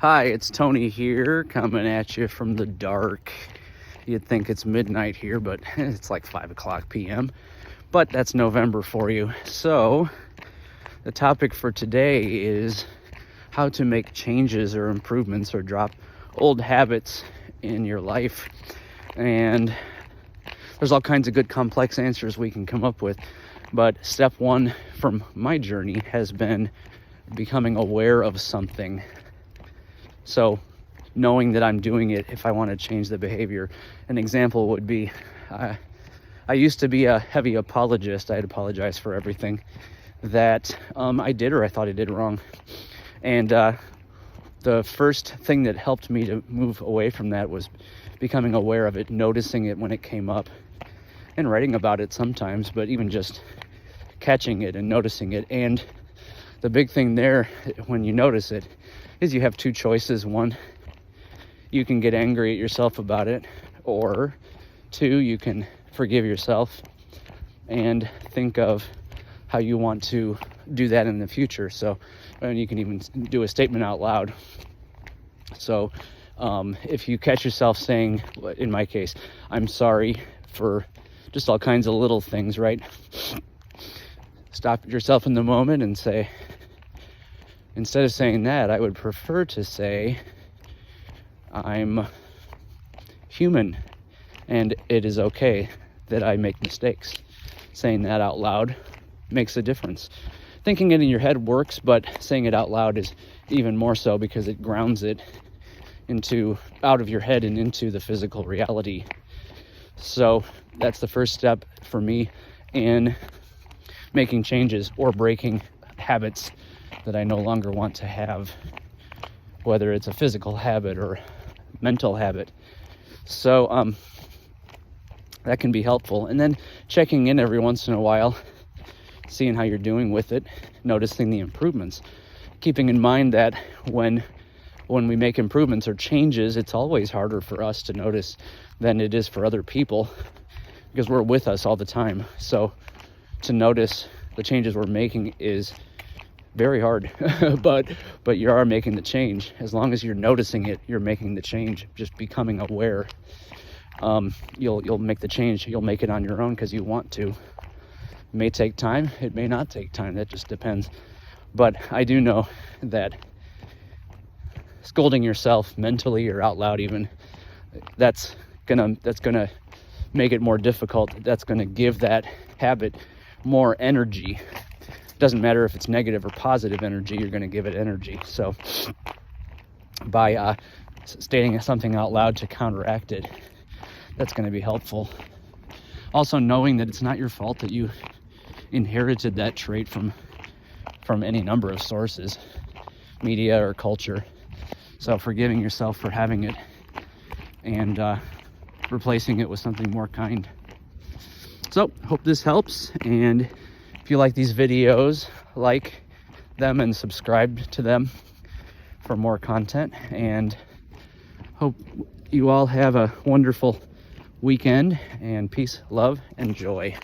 Hi, it's Tony here, coming at you from the dark. You'd think it's midnight here, but it's like 5 o'clock p.m. But that's November for you. So, the topic for today is how to make changes or improvements or drop old habits in your life. And there's all kinds of good complex answers we can come up with. But step one from my journey has been becoming aware of something. So knowing that I'm doing it if I want to change the behavior. An example would be, I used to be a heavy apologist. I'd apologize for everything that I did or I thought I did wrong. And the first thing that helped me to move away from that was becoming aware of it, noticing it when it came up, and writing about it sometimes, but even just catching it and noticing it. And the big thing there, when you notice it, is you have two choices. One, you can get angry at yourself about it, or two, you can forgive yourself and think of how you want to do that in the future. So, and you can even do a statement out loud. So if you catch yourself saying, in my case, I'm sorry for just all kinds of little things, right? Stop yourself in the moment and say, instead of saying that, I would prefer to say, I'm human and it is okay that I make mistakes. Saying that out loud makes a difference. Thinking it in your head works, but saying it out loud is even more so because it grounds it into out of your head and into the physical reality. So that's the first step for me in making changes or breaking habits that I no longer want to have, whether it's a physical habit or mental habit. So that can be helpful. And then checking in every once in a while, seeing how you're doing with it, noticing the improvements, keeping in mind that when we make improvements or changes, it's always harder for us to notice than it is for other people because we're with us all the time. So to notice the changes we're making is very hard, but you are making the change. As long as you're noticing it, you're making the change. Just becoming aware, you'll make the change. You'll make it on your own because you want to. It may take time. It may not take time. That just depends. But I do know that scolding yourself mentally or out loud, even, that's gonna make it more difficult. That's gonna give that habit more energy. Doesn't matter if it's negative or positive energy, you're going to give it energy. So by stating something out loud to counteract it, that's going to be helpful. Also knowing that it's not your fault that you inherited that trait from any number of sources, media or culture. So forgiving yourself for having it and replacing it with something more kind. So hope this helps, and if you like these videos, like them and subscribe to them for more content. And hope you all have a wonderful weekend, and peace, love, and joy.